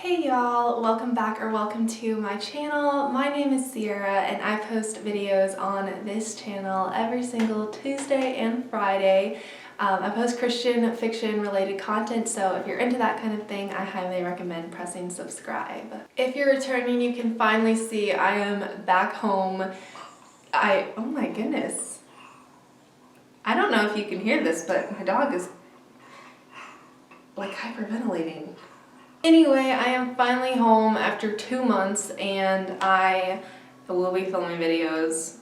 Hey y'all, welcome back or welcome to my channel. My name is Sierra and I post videos on this channel every single Tuesday and Friday. I post Christian fiction related content, so if you're into that kind of thing, I highly recommend pressing subscribe. If you're returning, you can finally see I am back home. Oh my goodness. I don't know if you can hear this, but my dog is like hyperventilating. Anyway, I am finally home after 2 months and I will be filming videos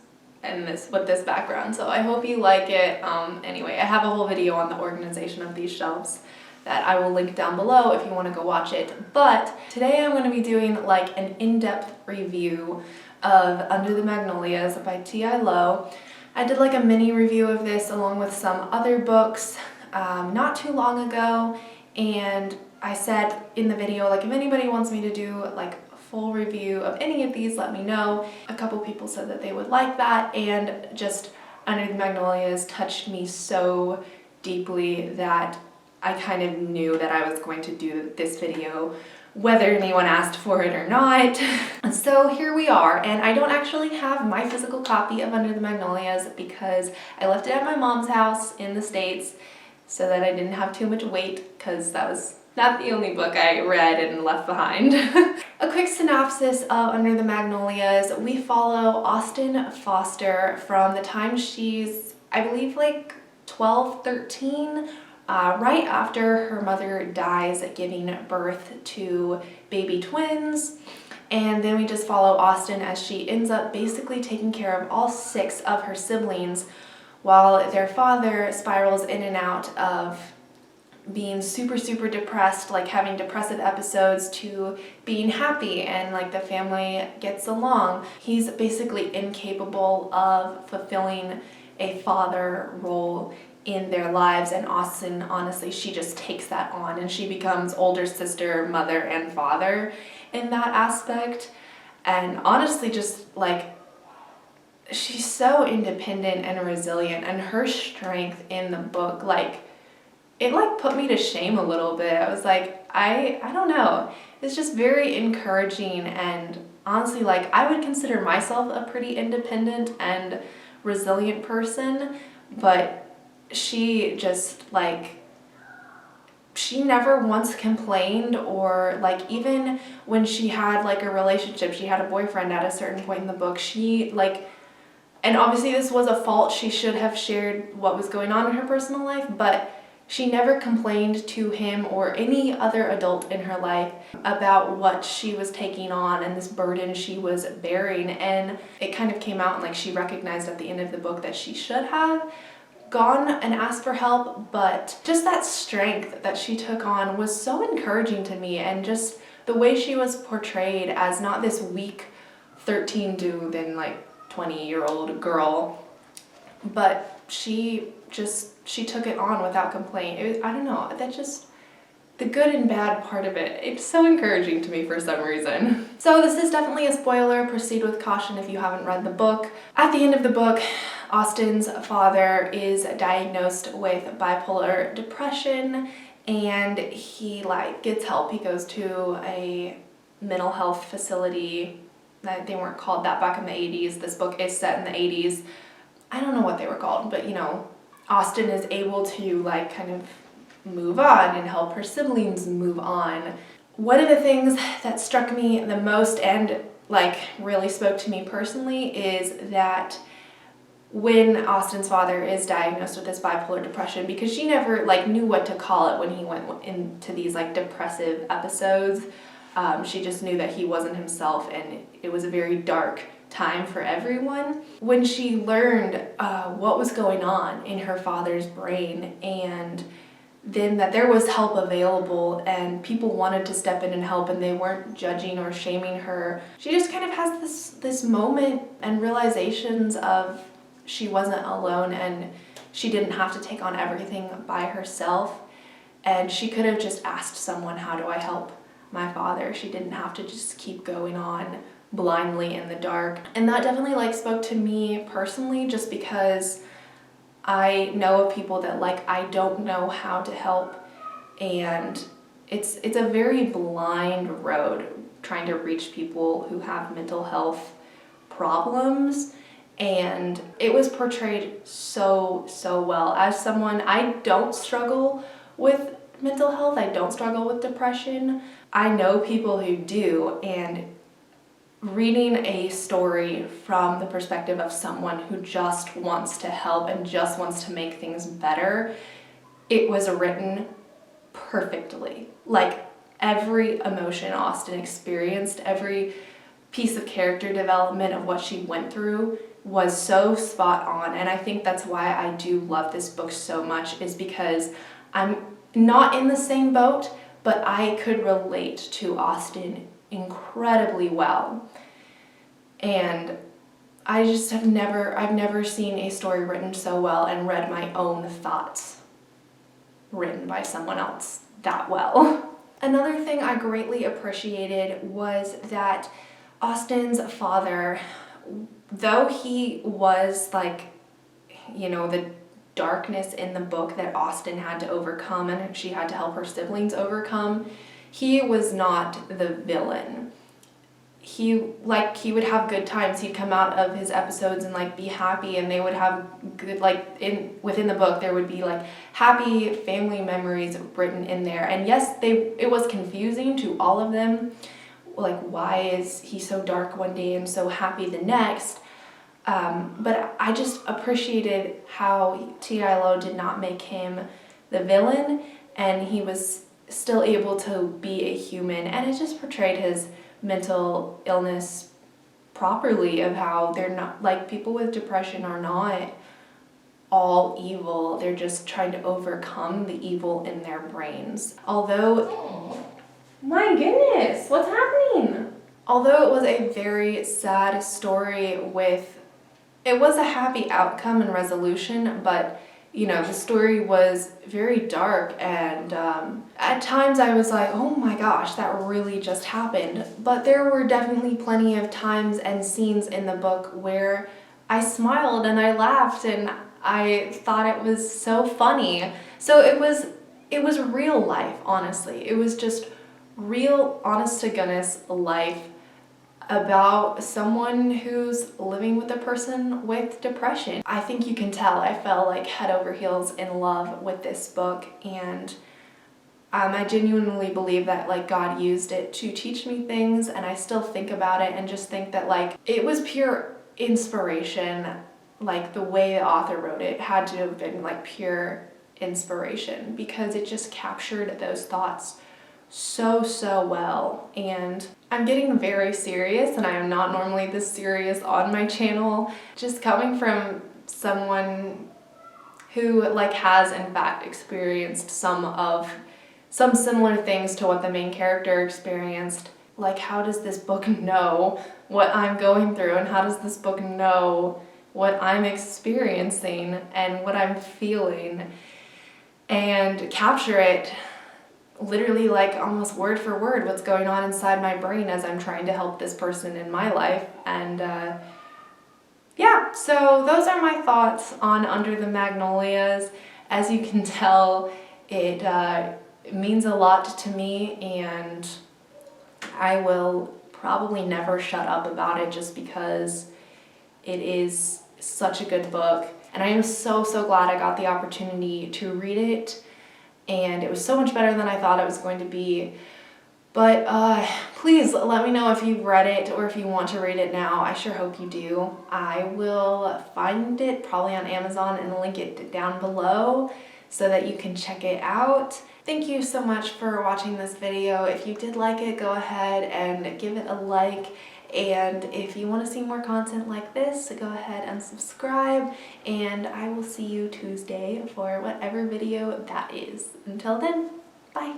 with this background, so I hope you like it. Anyway, I have a whole video on the organization of these shelves that I will link down below if you want to go watch it. But today I'm going to be doing like an in-depth review of Under the Magnolias by T.I. Lowe. I did like a mini review of this along with some other books not too long ago, and I said in the video, like, if anybody wants me to do like a full review of any of these, let me know. A couple people said that they would like that, and just Under the Magnolias touched me so deeply that I kind of knew that I was going to do this video whether anyone asked for it or not. So here we are, and I don't actually have my physical copy of Under the Magnolias because I left it at my mom's house in the States so that I didn't have too much weight, because that was not the only book I read and left behind. A quick synopsis of Under the Magnolias. We follow Austen Foster from the time she's, I believe, like 12, 13, right after her mother dies giving birth to baby twins. And then we just follow Austen as she ends up basically taking care of all 6 of her siblings while their father spirals in and out of being super depressed, like having depressive episodes, to being happy and like the family gets along. He's basically incapable of fulfilling a father role in their lives, and Austen, honestly, she just takes that on and she becomes older sister, mother, and father in that aspect. And honestly, just like, she's so independent and resilient, and her strength in the book, like, it like put me to shame a little bit. I was like, I don't know. It's just very encouraging, and honestly, like, I would consider myself a pretty independent and resilient person, but she just like, she never once complained, or like, even when she had like a relationship, she had a boyfriend at a certain point in the book, she like, and obviously this was a fault, she should have shared what was going on in her personal life, but she never complained to him or any other adult in her life about what she was taking on and this burden she was bearing. And it kind of came out, and like, she recognized at the end of the book that she should have gone and asked for help, but just that strength that she took on was so encouraging to me, and just the way she was portrayed as not this weak 13 to then like 20-year-old girl, but she took it on without complaint. I don't know, that just, the good and bad part of it, it's so encouraging to me for some reason. So this is definitely a spoiler. Proceed with caution if you haven't read the book. At the end of the book, Austen's father is diagnosed with bipolar depression, and he like gets help. He goes to a mental health facility. They weren't called that back in the 80s. This book is set in the 80s. I don't know what they were called, but you know, Austen is able to like kind of move on and help her siblings move on. One of the things that struck me the most and like really spoke to me personally is that when Austen's father is diagnosed with this bipolar depression, because she never like knew what to call it when he went into these like depressive episodes, she just knew that he wasn't himself, and it was a very dark time for everyone. When she learned what was going on in her father's brain, and then that there was help available and people wanted to step in and help and they weren't judging or shaming her, she just kind of has this moment and realizations of she wasn't alone, and she didn't have to take on everything by herself, and she could have just asked someone, how do I help my father? She didn't have to just keep going on blindly in the dark. And that definitely like spoke to me personally, just because I know of people that like, I don't know how to help, and it's a very blind road trying to reach people who have mental health problems, and it was portrayed so well. As someone, I don't struggle with mental health, I don't struggle with depression. I know people who do, and reading a story from the perspective of someone who just wants to help and just wants to make things better, it was written perfectly. Like, every emotion Austen experienced, every piece of character development of what she went through was so spot on. And I think that's why I do love this book so much, is because I'm not in the same boat, but I could relate to Austen incredibly well. And I just I've never seen a story written so well and read my own thoughts written by someone else that well. Another thing I greatly appreciated was that Austen's father, though he was like, you know, the darkness in the book that Austen had to overcome and she had to help her siblings overcome, he was not the villain. He would have good times. He'd come out of his episodes and like be happy, and they would have good, like, within the book there would be like happy family memories written in there. And yes, it was confusing to all of them, like, why is he so dark one day and so happy the next? But I just appreciated how T.I. did not make him the villain, and he was still able to be a human, and it just portrayed his mental illness properly, of how they're not, like, people with depression are not all evil, they're just trying to overcome the evil in their brains. Although, my goodness, what's happening? Although it was a very sad story it was a happy outcome and resolution, but you know, the story was very dark, and at times I was like, oh my gosh, that really just happened. But there were definitely plenty of times and scenes in the book where I smiled and I laughed and I thought it was so funny. So it was real life, honestly. It was just real, honest to goodness life about someone who's living with a person with depression. I think you can tell I fell like head over heels in love with this book, and I genuinely believe that like God used it to teach me things, and I still think about it and just think that like it was pure inspiration. Like, the way the author wrote it had to have been like pure inspiration, because it just captured those thoughts so well. And I'm getting very serious, and I am not normally this serious on my channel. Just coming from someone who like has in fact experienced some similar things to what the main character experienced. Like, how does this book know what I'm going through, and how does this book know what I'm experiencing and what I'm feeling, and capture it literally like almost word for word what's going on inside my brain as I'm trying to help this person in my life. And yeah, so those are my thoughts on Under the Magnolias. As you can tell, it means a lot to me, and I will probably never shut up about it just because it is such a good book. And I am so glad I got the opportunity to read it, and it was so much better than I thought it was going to be. But please let me know if you've read it or if you want to read it now. I sure hope you do. I will find it probably on Amazon and link it down below so that you can check it out. Thank you so much for watching this video. If you did like it, go ahead and give it a like. And if you want to see more content like this, go ahead and subscribe, and I will see you Tuesday for whatever video that is. Until then, bye.